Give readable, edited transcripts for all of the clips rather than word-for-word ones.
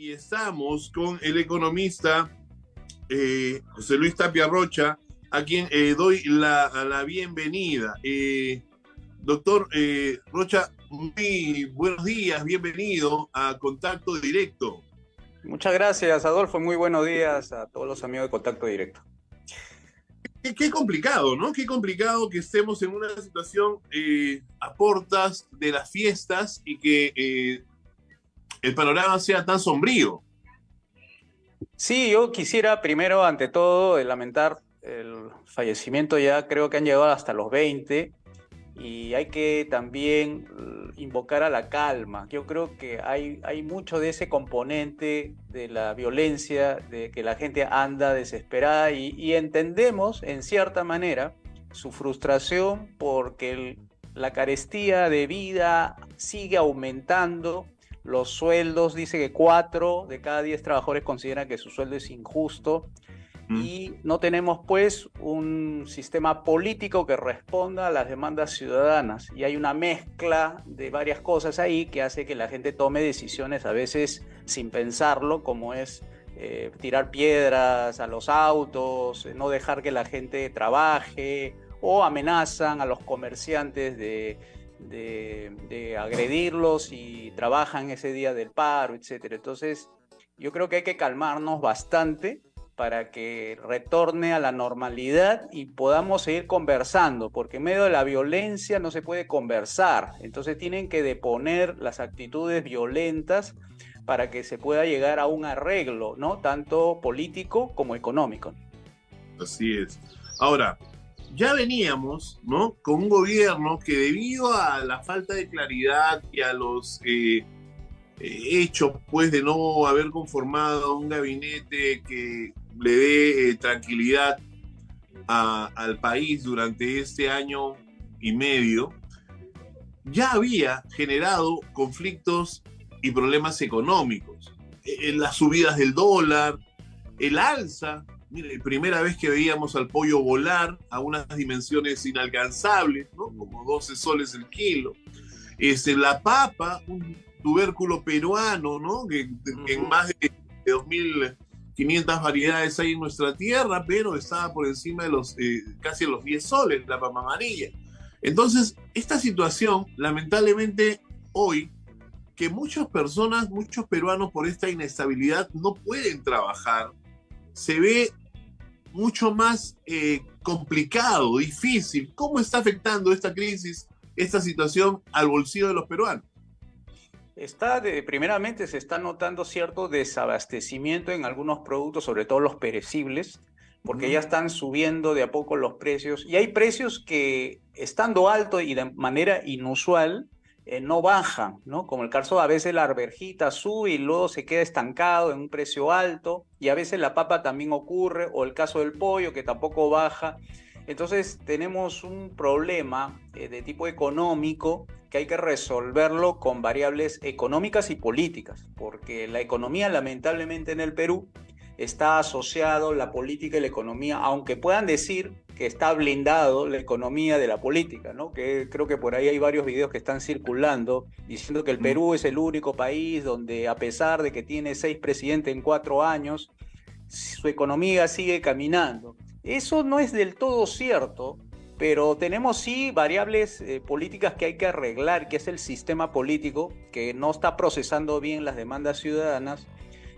y estamos con el economista José Luis Tapia Rocha, a quien doy la bienvenida. Doctor Rocha, muy buenos días, bienvenido a Contacto Directo. Muchas gracias, Adolfo. Muy buenos días a todos los amigos de Contacto Directo. Qué complicado, ¿no? Qué complicado que estemos en una situación a portas de las fiestas y que el panorama sea tan sombrío. Sí, yo quisiera primero, ante todo, lamentar el fallecimiento. Ya creo que han llegado hasta los 20 y hay que también invocar a la calma. Yo creo que hay mucho de ese componente de la violencia, de que la gente anda desesperada y entendemos en cierta manera su frustración porque la carestía de vida sigue aumentando. Los sueldos, dice que 4 de cada 10 trabajadores consideran que su sueldo es injusto. Y no tenemos pues un sistema político que responda a las demandas ciudadanas, y hay una mezcla de varias cosas ahí que hace que la gente tome decisiones a veces sin pensarlo, como es tirar piedras a los autos, no dejar que la gente trabaje, o amenazan a los comerciantes de agredirlos y trabajan ese día del paro, etcétera. Entonces yo creo que hay que calmarnos bastante para que retorne a la normalidad y podamos seguir conversando, porque en medio de la violencia no se puede conversar. Entonces tienen que deponer las actitudes violentas para que se pueda llegar a un arreglo, ¿no? Tanto político como económico. Así es. Ahora, ya veníamos, ¿no?, con un gobierno que, debido a la falta de claridad y a los hecho pues de no haber conformado un gabinete que le dé tranquilidad al país durante este año y medio, ya había generado conflictos y problemas económicos. Las subidas del dólar, el alza, mire, primera vez que veíamos al pollo volar a unas dimensiones inalcanzables, ¿no?, como 12 soles el kilo. La papa, un tubérculo peruano, ¿no?, que en más de 2.500 variedades hay en nuestra tierra, pero estaba por encima de casi los 10 soles, la papa amarilla. Entonces, esta situación, lamentablemente, hoy, que muchas personas, muchos peruanos, por esta inestabilidad no pueden trabajar, se ve mucho más complicado, difícil. ¿Cómo está afectando esta crisis, esta situación, al bolsillo de los peruanos? Primeramente se está notando cierto desabastecimiento en algunos productos, sobre todo los perecibles, porque ya están subiendo de a poco los precios, y hay precios que, estando alto y de manera inusual, no bajan, ¿no? Como el caso, a veces la arvejita sube y luego se queda estancado en un precio alto, y a veces la papa también ocurre, o el caso del pollo, que tampoco baja. Entonces tenemos un problema de tipo económico que hay que resolverlo con variables económicas y políticas, porque la economía, lamentablemente, en el Perú está asociado la política y la economía, aunque puedan decir que está blindado la economía de la política, ¿no? Que creo que por ahí hay varios videos que están circulando diciendo que el Perú es el único país donde, a pesar de que tiene 6 presidentes en 4 años, su economía sigue caminando. Eso no es del todo cierto, pero tenemos sí variables políticas que hay que arreglar, que es el sistema político, que no está procesando bien las demandas ciudadanas,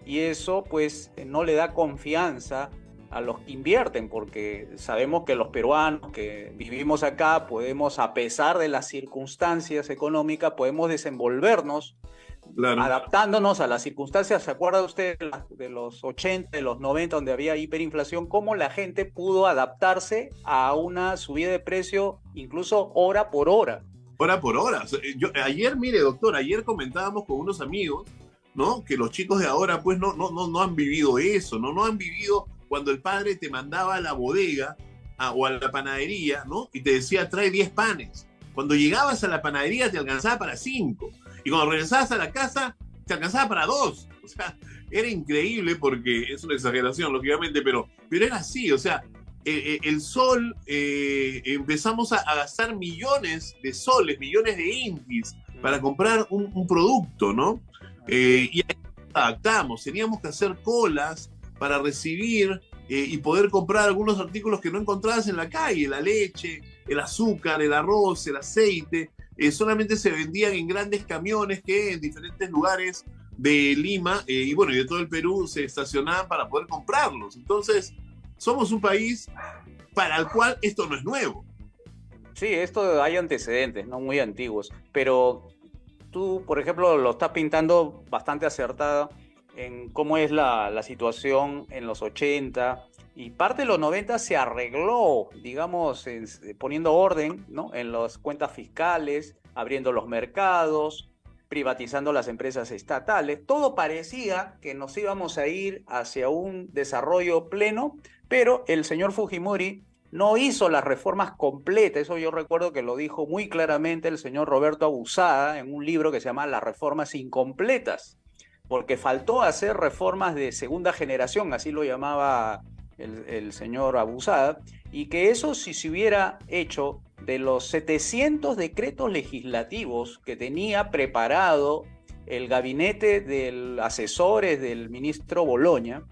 y eso pues no le da confianza a los que invierten, porque sabemos que los peruanos que vivimos acá podemos, a pesar de las circunstancias económicas, podemos desenvolvernos, Claro. adaptándonos a las circunstancias. ¿Se acuerda usted de los 80, de los 90, donde había hiperinflación? ¿Cómo la gente pudo adaptarse a una subida de precio, incluso hora por hora? Hora por hora. Ayer, mire, doctor, ayer comentábamos con unos amigos, ¿no?, que los chicos de ahora pues no han vivido eso, no han vivido cuando el padre te mandaba a la bodega o a la panadería, ¿no?, y te decía, trae 10 panes. Cuando llegabas a la panadería te alcanzaba para 5. Y cuando regresabas a la casa, te alcanzaba para 2. O sea, era increíble, porque es una exageración, lógicamente, pero era así. O sea, el sol, empezamos a gastar millones de soles, millones de intis para comprar un producto, ¿no? Y adaptamos, teníamos que hacer colas para recibir y poder comprar algunos artículos que no encontrabas en la calle, la leche, el azúcar, el arroz, el aceite, solamente se vendían en grandes camiones que en diferentes lugares de Lima y bueno, y de todo el Perú se estacionaban para poder comprarlos. Entonces, somos un país para el cual esto no es nuevo. Sí, esto hay antecedentes, no muy antiguos, pero tú, por ejemplo, lo estás pintando bastante acertada en cómo es la situación en los 80 y parte de los 90 se arregló, digamos, poniendo orden, ¿no?, en las cuentas fiscales, abriendo los mercados, privatizando las empresas estatales. Todo parecía que nos íbamos a ir hacia un desarrollo pleno, pero el señor Fujimori no hizo las reformas completas. Eso yo recuerdo que lo dijo muy claramente el señor Roberto Abusada en un libro que se llama Las reformas incompletas, porque faltó hacer reformas de segunda generación, así lo llamaba el señor Abusada, y que eso, si se hubiera hecho, de los 700 decretos legislativos que tenía preparado el gabinete de asesores del ministro Boloña,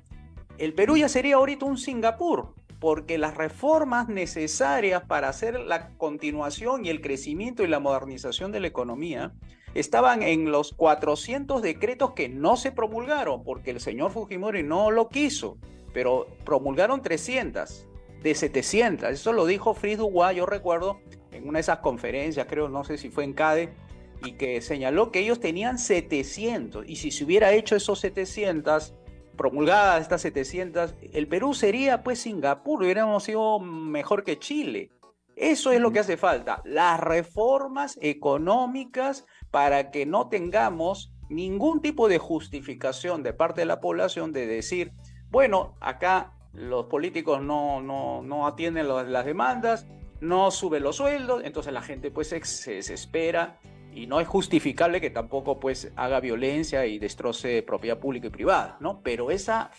el Perú ya sería ahorita un Singapur, porque las reformas necesarias para hacer la continuación y el crecimiento y la modernización de la economía estaban en los 400 decretos que no se promulgaron, porque el señor Fujimori no lo quiso, pero promulgaron 300 de 700. Eso lo dijo Fritz Dubois, yo recuerdo, en una de esas conferencias, creo, no sé si fue en CADE, y que señaló que ellos tenían 700, y si se hubiera hecho esos 700, promulgadas estas 700, el Perú sería pues Singapur, hubiéramos sido mejor que Chile. Eso es lo que hace falta, las reformas económicas para que no tengamos ningún tipo de justificación de parte de la población de decir, bueno, acá los políticos no atienden las demandas, no suben los sueldos, entonces la gente pues se desespera y no es justificable que tampoco pues haga violencia y destroce propiedad pública y privada, ¿no? Pero esas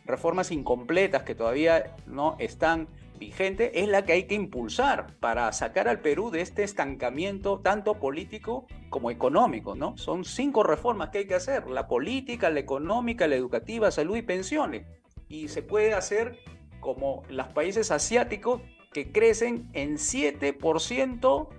reformas incompletas que todavía no están vigentes es la que hay que impulsar para sacar al Perú de este estancamiento tanto político como económico, ¿no? Son 5 reformas que hay que hacer: la política, la económica, la educativa, salud y pensiones. Y se puede hacer como los países asiáticos, que crecen en 7%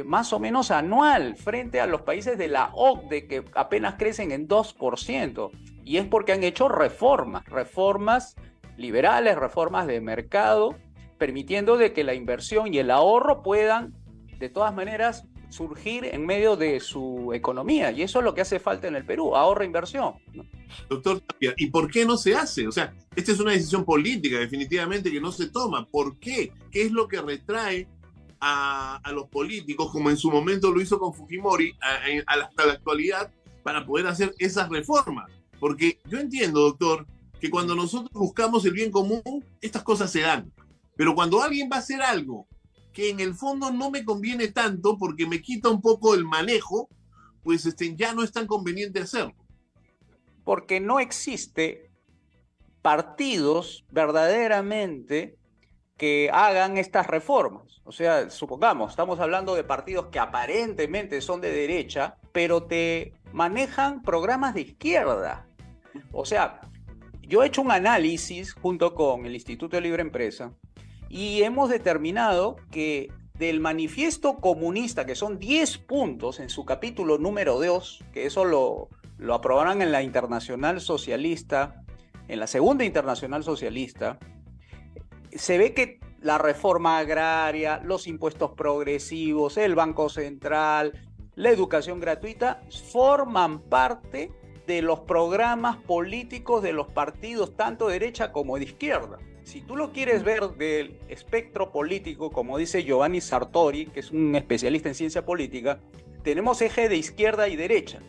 más o menos anual, frente a los países de la OCDE que apenas crecen en 2%. Y es porque han hecho reformas liberales, reformas de mercado, permitiendo de que la inversión y el ahorro puedan de todas maneras surgir en medio de su economía. Y eso es lo que hace falta en el Perú, ahorro e inversión, ¿no? Doctor Tapia, ¿y por qué no se hace? O sea, esta es una decisión política definitivamente que no se toma. ¿Por qué? ¿Qué es lo que retrae a los políticos, como en su momento lo hizo con Fujimori, hasta la actualidad, para poder hacer esas reformas? Porque yo entiendo, doctor, que cuando nosotros buscamos el bien común, estas cosas se dan. Pero cuando alguien va a hacer algo que en el fondo no me conviene tanto porque me quita un poco el manejo, pues ya no es tan conveniente hacerlo. Porque no existe partidos verdaderamente que hagan estas reformas. O sea, supongamos, estamos hablando de partidos que aparentemente son de derecha, pero te manejan programas de izquierda. O sea, yo he hecho un análisis junto con el Instituto de Libre Empresa y hemos determinado que del manifiesto comunista, que son 10 puntos en su capítulo número 2, que eso lo aprobaron en la Internacional Socialista, en la Segunda Internacional Socialista, se ve que la reforma agraria, los impuestos progresivos, el Banco Central, la educación gratuita, forman parte de los programas políticos de los partidos, tanto de derecha como de izquierda. Si tú lo quieres ver del espectro político, como dice Giovanni Sartori, que es un especialista en ciencia política, tenemos eje de izquierda y derecha.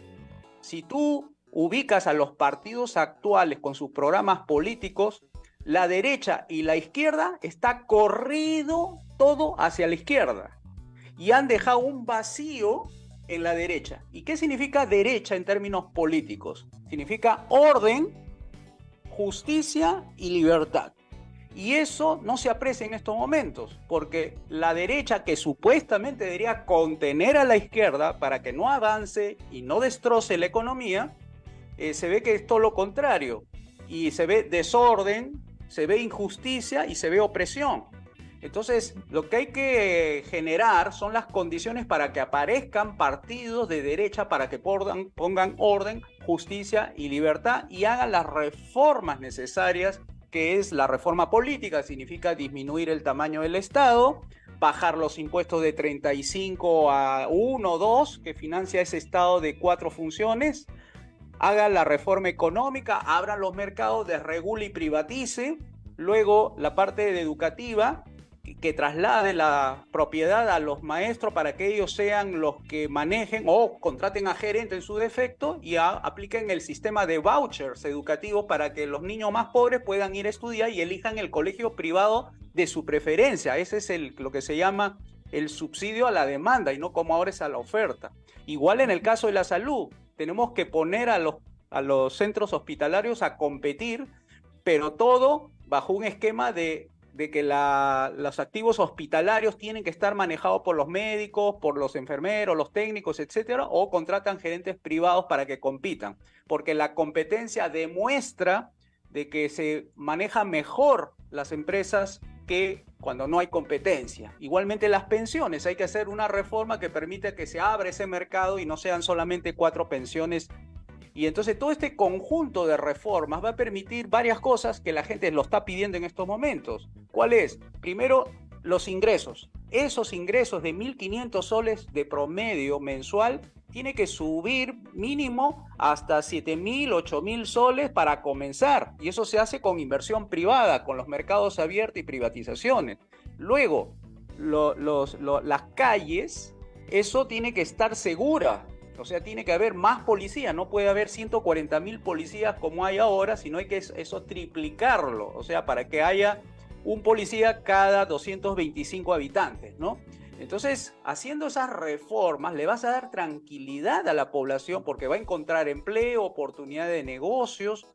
Si tú ubicas a los partidos actuales con sus programas políticos, la derecha y la izquierda está corrido todo hacia la izquierda y han dejado un vacío en la derecha. ¿Y qué significa derecha en términos políticos? Significa orden, justicia y libertad. Y eso no se aprecia en estos momentos, porque la derecha, que supuestamente debería contener a la izquierda para que no avance y no destroce la economía, se ve que es todo lo contrario. Y se ve desorden, se ve injusticia y se ve opresión. Entonces, lo que hay que generar son las condiciones para que aparezcan partidos de derecha para que pongan orden, justicia y libertad y hagan las reformas necesarias, que es la reforma política, significa disminuir el tamaño del Estado, bajar los impuestos de 35 a 1 o 2, que financia ese Estado de 4 funciones, haga la reforma económica, abran los mercados, desregule y privatice, luego la parte educativa, que traslade la propiedad a los maestros para que ellos sean los que manejen o contraten a gerentes en su defecto y apliquen el sistema de vouchers educativos para que los niños más pobres puedan ir a estudiar y elijan el colegio privado de su preferencia. Ese es lo que se llama el subsidio a la demanda y no como ahora es a la oferta. Igual en el caso de la salud, tenemos que poner a los centros hospitalarios a competir, pero todo bajo un esquema de que los activos hospitalarios tienen que estar manejados por los médicos, por los enfermeros, los técnicos, etcétera, o contratan gerentes privados para que compitan, porque la competencia demuestra de que se manejan mejor las empresas que cuando no hay competencia. Igualmente las pensiones, hay que hacer una reforma que permite que se abra ese mercado y no sean solamente 4 pensiones. Y entonces todo este conjunto de reformas va a permitir varias cosas que la gente lo está pidiendo en estos momentos. ¿Cuál es? Primero, los ingresos. Esos ingresos de 1.500 soles de promedio mensual tiene que subir mínimo hasta 7.000, 8.000 soles para comenzar. Y eso se hace con inversión privada, con los mercados abiertos y privatizaciones. Luego, las calles, eso tiene que estar segura. O sea, tiene que haber más policías, no puede haber 140.000 policías como hay ahora, sino hay que eso triplicarlo, o sea, para que haya un policía cada 225 habitantes, ¿no? Entonces, haciendo esas reformas, le vas a dar tranquilidad a la población porque va a encontrar empleo, oportunidades de negocios,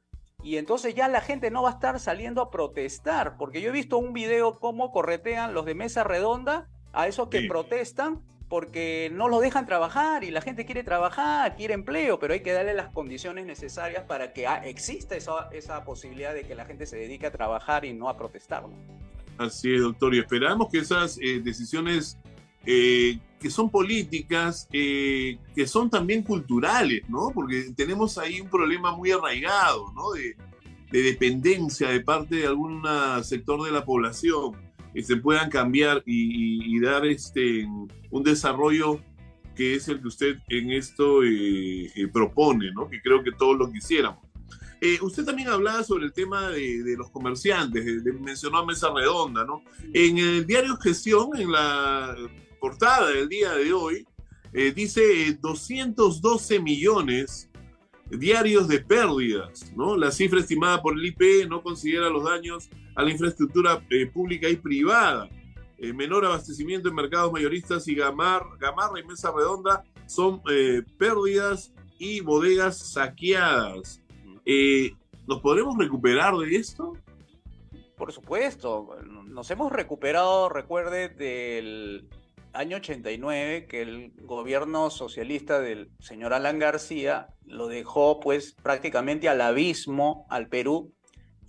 y entonces ya la gente no va a estar saliendo a protestar, porque yo he visto un video cómo corretean los de Mesa Redonda a esos que protestan, porque no los dejan trabajar y la gente quiere trabajar, quiere empleo, pero hay que darle las condiciones necesarias para que exista esa posibilidad de que la gente se dedique a trabajar y no a protestar, ¿no? Así es, doctor, y esperamos que esas decisiones que son políticas, que son también culturales, ¿no? Porque tenemos ahí un problema muy arraigado, ¿no? De dependencia de parte de algún sector de la población, que se puedan cambiar y dar un desarrollo que es el que usted en esto propone, ¿no? Que creo que todos lo quisiéramos. Usted también hablaba sobre el tema de los comerciantes, mencionó a Mesa Redonda, ¿no? En el diario Gestión, en la portada del día de hoy, dice 212 millones diarios de pérdidas, ¿no? La cifra estimada por el IPE no considera los daños a la infraestructura pública y privada. Menor abastecimiento en mercados mayoristas y Gamarra y Mesa Redonda son pérdidas y bodegas saqueadas. ¿Nos podremos recuperar de esto? Por supuesto, nos hemos recuperado, recuerde, del año 89, que el gobierno socialista del señor Alan García lo dejó pues prácticamente al abismo al Perú,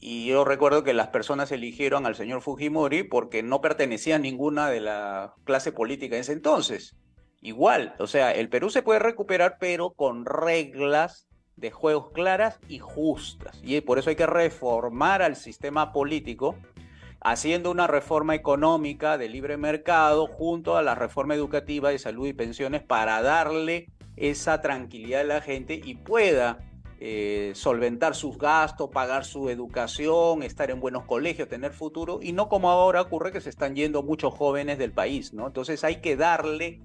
y yo recuerdo que las personas eligieron al señor Fujimori porque no pertenecía a ninguna de la clase política en ese entonces. Igual, o sea, el Perú se puede recuperar, pero con reglas de juegos claras y justas, y por eso hay que reformar al sistema político, haciendo una reforma económica de libre mercado junto a la reforma educativa de salud y pensiones para darle esa tranquilidad a la gente y pueda solventar sus gastos, pagar su educación, estar en buenos colegios, tener futuro, y no como ahora ocurre que se están yendo muchos jóvenes del país, ¿no? Entonces hay que darle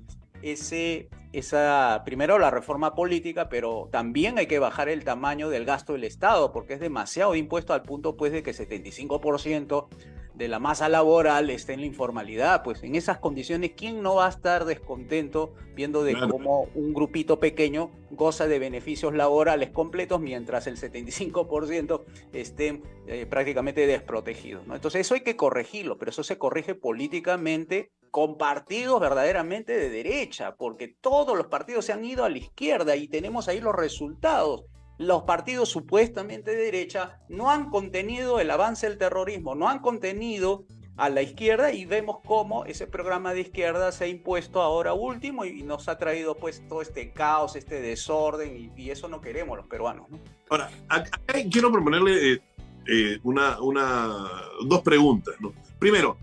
primero la reforma política, pero también hay que bajar el tamaño del gasto del Estado, porque es demasiado impuesto al punto pues de que 75% de la masa laboral esté en la informalidad. Pues en esas condiciones, ¿quién no va a estar descontento viendo de Claro. cómo un grupito pequeño goza de beneficios laborales completos mientras el 75% estén prácticamente desprotegidos, ¿no? Entonces eso hay que corregirlo, pero eso se corrige políticamente con partidos verdaderamente de derecha, porque todos los partidos se han ido a la izquierda y tenemos ahí los resultados. Los partidos supuestamente de derecha no han contenido el avance del terrorismo, no han contenido a la izquierda, y vemos cómo ese programa de izquierda se ha impuesto ahora último y nos ha traído pues todo este caos, este desorden, y eso no queremos los peruanos, ¿no? Ahora, acá quiero proponerle dos preguntas, ¿no? Primero,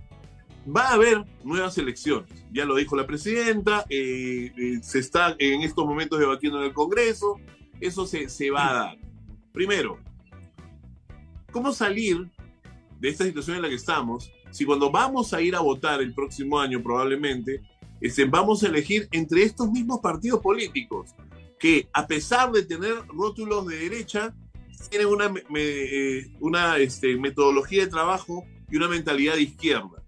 va a haber nuevas elecciones, ya lo dijo la presidenta, se está en estos momentos debatiendo en el Congreso, eso se va a dar. Primero, ¿cómo salir de esta situación en la que estamos si cuando vamos a ir a votar el próximo año probablemente vamos a elegir entre estos mismos partidos políticos que, a pesar de tener rótulos de derecha, tienen una metodología de trabajo y una mentalidad de izquierda?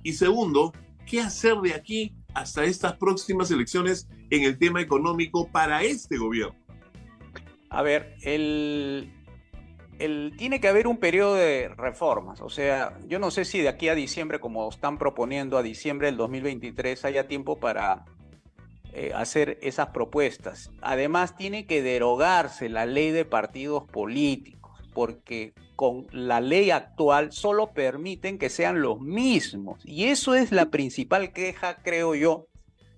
Y segundo, ¿qué hacer de aquí hasta estas próximas elecciones en el tema económico para este gobierno? A ver, tiene que haber un periodo de reformas. O sea, yo no sé si de aquí a diciembre, como están proponiendo, a diciembre del 2023, haya tiempo para hacer esas propuestas. Además, tiene que derogarse la ley de partidos políticos, porque con la ley actual solo permiten que sean los mismos. Y eso es la principal queja, creo yo,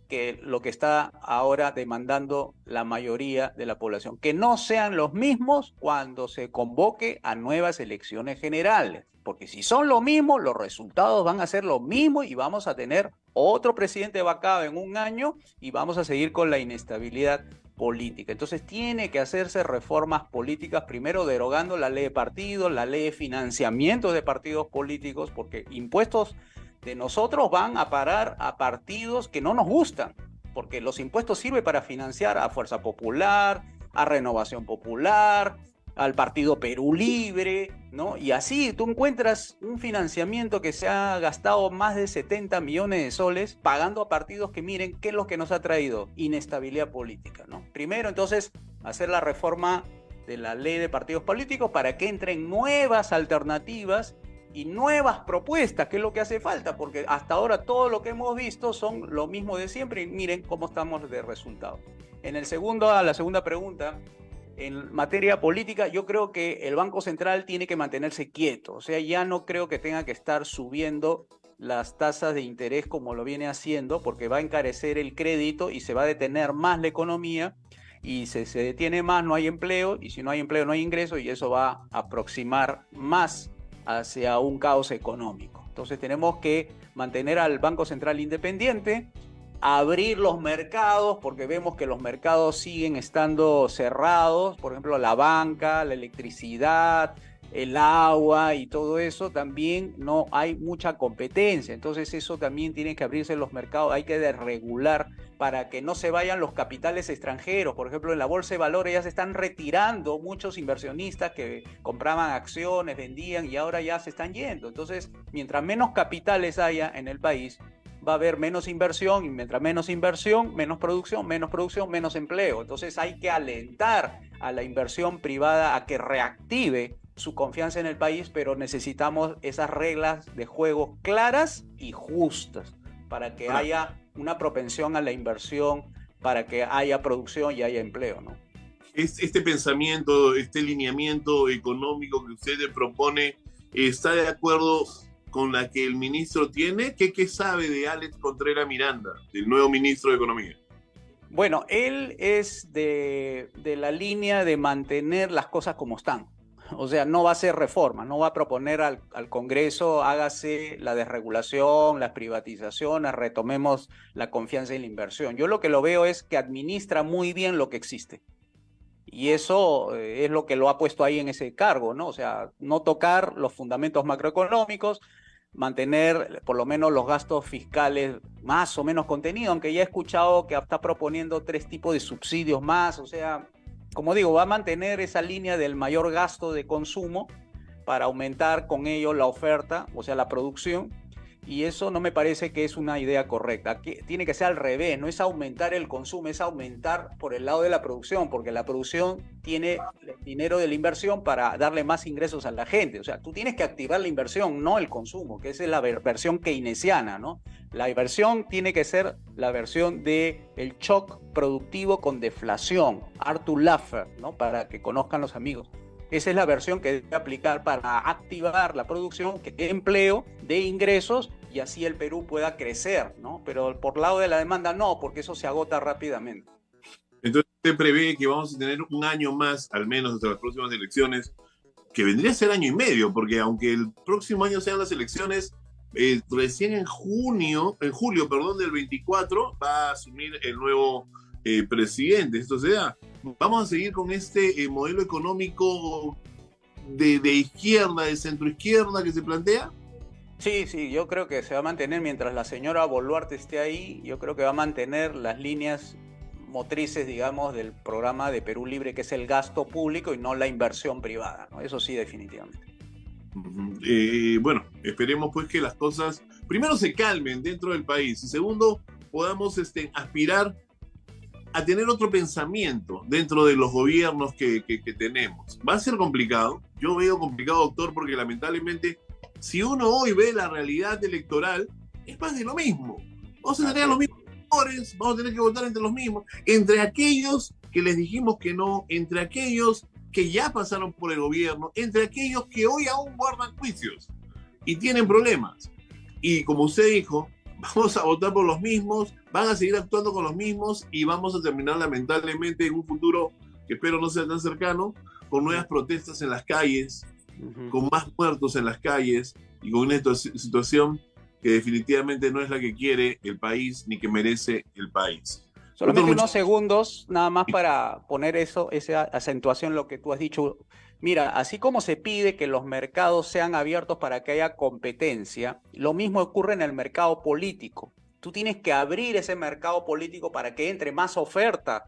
que lo que está ahora demandando la mayoría de la población, que no sean los mismos cuando se convoque a nuevas elecciones generales, porque si son lo mismo, los resultados van a ser los mismos y vamos a tener otro presidente vacado en un año y vamos a seguir con la inestabilidad política. Entonces tiene que hacerse reformas políticas, primero derogando la ley de partidos, la ley de financiamiento de partidos políticos, porque impuestos de nosotros van a parar a partidos que no nos gustan, porque los impuestos sirven para financiar a Fuerza Popular, a Renovación Popular, al Partido Perú Libre, ¿no? Y así tú encuentras un financiamiento que se ha gastado más de 70 millones de soles pagando a partidos que, miren, ¿qué es lo que nos ha traído? Inestabilidad política, ¿no? Primero, entonces, hacer la reforma de la ley de partidos políticos para que entren nuevas alternativas y nuevas propuestas, que es lo que hace falta, porque hasta ahora todo lo que hemos visto son lo mismo de siempre y miren cómo estamos de resultados. A la segunda pregunta, en materia política, yo creo que el Banco Central tiene que mantenerse quieto, o sea, ya no creo que tenga que estar subiendo las tasas de interés como lo viene haciendo, porque va a encarecer el crédito y se va a detener más la economía, y se detiene más, no hay empleo, y si no hay empleo no hay ingreso, y eso va a aproximar más hacia un caos económico. Entonces tenemos que mantener al Banco Central independiente, abrir los mercados, porque vemos que los mercados siguen estando cerrados, por ejemplo la banca, la electricidad, el agua y todo eso, también no hay mucha competencia. Entonces eso también tiene que abrirse los mercados, hay que desregular para que no se vayan los capitales extranjeros. Por ejemplo, en la bolsa de valores ya se están retirando muchos inversionistas que compraban acciones, vendían y ahora ya se están yendo. Entonces, mientras menos capitales haya en el país, va a haber menos inversión, y mientras menos inversión, menos producción, menos empleo. Entonces hay que alentar a la inversión privada a que reactive su confianza en el país, pero necesitamos esas reglas de juego claras y justas para que haya una propensión a la inversión, para que haya producción y haya empleo, ¿no? Este pensamiento, este lineamiento económico que usted le propone, ¿está de acuerdo con la que el ministro tiene? ¿Qué sabe de Alex Contreras Miranda, del nuevo ministro de Economía? Bueno, él es de la línea de mantener las cosas como están. O sea, no va a hacer reformas, no va a proponer al Congreso, hágase la desregulación, las privatizaciones, retomemos la confianza en la inversión. Yo lo que lo veo es que administra muy bien lo que existe. Y eso es lo que lo ha puesto ahí en ese cargo, ¿no? O sea, no tocar los fundamentos macroeconómicos, mantener por lo menos los gastos fiscales más o menos contenidos, aunque ya he escuchado que está proponiendo 3 tipos de subsidios más. O sea, como digo, va a mantener esa línea del mayor gasto de consumo para aumentar con ello la oferta, o sea, la producción, y eso no me parece que es una idea correcta. Tiene que ser al revés, no es aumentar el consumo, es aumentar por el lado de la producción, porque la producción tiene el dinero de la inversión para darle más ingresos a la gente. O sea, tú tienes que activar la inversión, no el consumo, que esa es la versión keynesiana, ¿no? La inversión tiene que ser la versión del shock productivo con deflación, Arthur Laffer, ¿no? Para que conozcan los amigos. Esa es la versión que debe aplicar para activar la producción, de empleo, de ingresos, y así el Perú pueda crecer, ¿no? Pero por lado de la demanda no, porque eso se agota rápidamente. Entonces usted prevé que vamos a tener un año más, al menos hasta las próximas elecciones, que vendría a ser año y medio, porque aunque el próximo año sean las elecciones, recién en julio, perdón, del 24 va a asumir el nuevo presidente. Esto sea, vamos a seguir con este modelo económico de izquierda, de centroizquierda que se plantea. Sí, sí, yo creo que se va a mantener mientras la señora Boluarte esté ahí. Yo creo que va a mantener las líneas motrices, digamos, del programa de Perú Libre, que es el gasto público y no la inversión privada, ¿no? Eso sí, definitivamente. Bueno, esperemos pues que las cosas, primero, se calmen dentro del país y segundo, podamos aspirar a tener otro pensamiento dentro de los gobiernos que tenemos. Va a ser complicado, yo veo complicado, doctor, porque lamentablemente si uno hoy ve la realidad electoral, es más de lo mismo. Vamos a tener los mismos sectores, vamos a tener que votar entre los mismos, entre aquellos que les dijimos que no, entre aquellos que ya pasaron por el gobierno, entre aquellos que hoy aún guardan juicios y tienen problemas. Y como usted dijo, vamos a votar por los mismos, van a seguir actuando con los mismos y vamos a terminar lamentablemente en un futuro que espero no sea tan cercano, con nuevas protestas en las calles, con más muertos en las calles y con una situación que definitivamente no es la que quiere el país ni que merece el país. Solamente unos segundos, nada más para poner esa acentuación, lo que tú has dicho. Mira, así como se pide que los mercados sean abiertos para que haya competencia, lo mismo ocurre en el mercado político. Tú tienes que abrir ese mercado político para que entre más oferta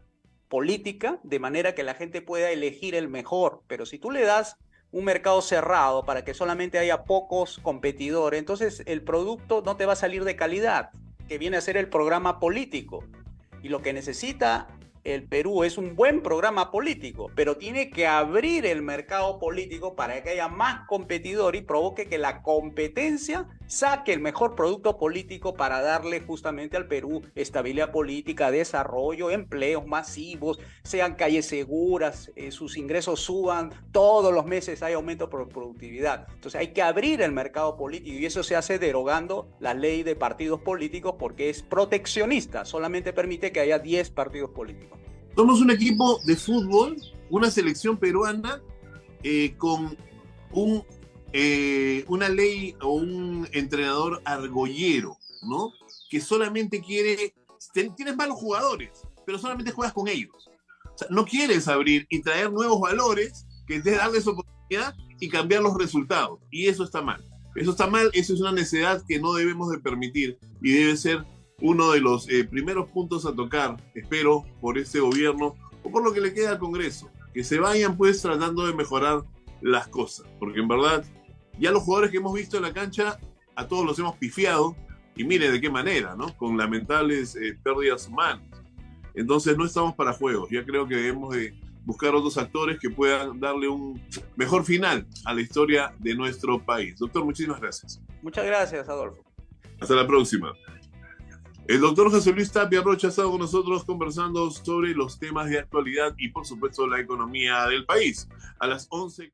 política, de manera que la gente pueda elegir el mejor. Pero si tú le das un mercado cerrado para que solamente haya pocos competidores, entonces el producto no te va a salir de calidad, que viene a ser el programa político. Y lo que necesita el Perú es un buen programa político, pero tiene que abrir el mercado político para que haya más competidor y provoque que la competencia saque el mejor producto político para darle justamente al Perú estabilidad política, desarrollo, empleos masivos, sean calles seguras, sus ingresos suban, todos los meses hay aumento por productividad. Entonces hay que abrir el mercado político y eso se hace derogando la ley de partidos políticos porque es proteccionista, solamente permite que haya 10 partidos políticos. Somos un equipo de fútbol, una selección peruana con una ley o un entrenador argollero, ¿no? Que solamente tienes malos jugadores, pero solamente juegas con ellos. O sea, no quieres abrir y traer nuevos valores que te darles oportunidad y cambiar los resultados. Y eso está mal. Eso está mal, eso es una necedad que no debemos de permitir y debe ser uno de los primeros puntos a tocar, espero, por este gobierno o por lo que le queda al Congreso. Que se vayan pues tratando de mejorar las cosas, porque en verdad ya los jugadores que hemos visto en la cancha a todos los hemos pifiado y mire de qué manera, ¿no? Con lamentables pérdidas humanas. Entonces no estamos para juegos, ya creo que debemos de buscar otros actores que puedan darle un mejor final a la historia de nuestro país. Doctor, muchísimas gracias. Muchas gracias, Adolfo. Hasta la próxima. El doctor José Luis Tapia Rocha ha estado con nosotros conversando sobre los temas de actualidad y por supuesto la economía del país. A las 11.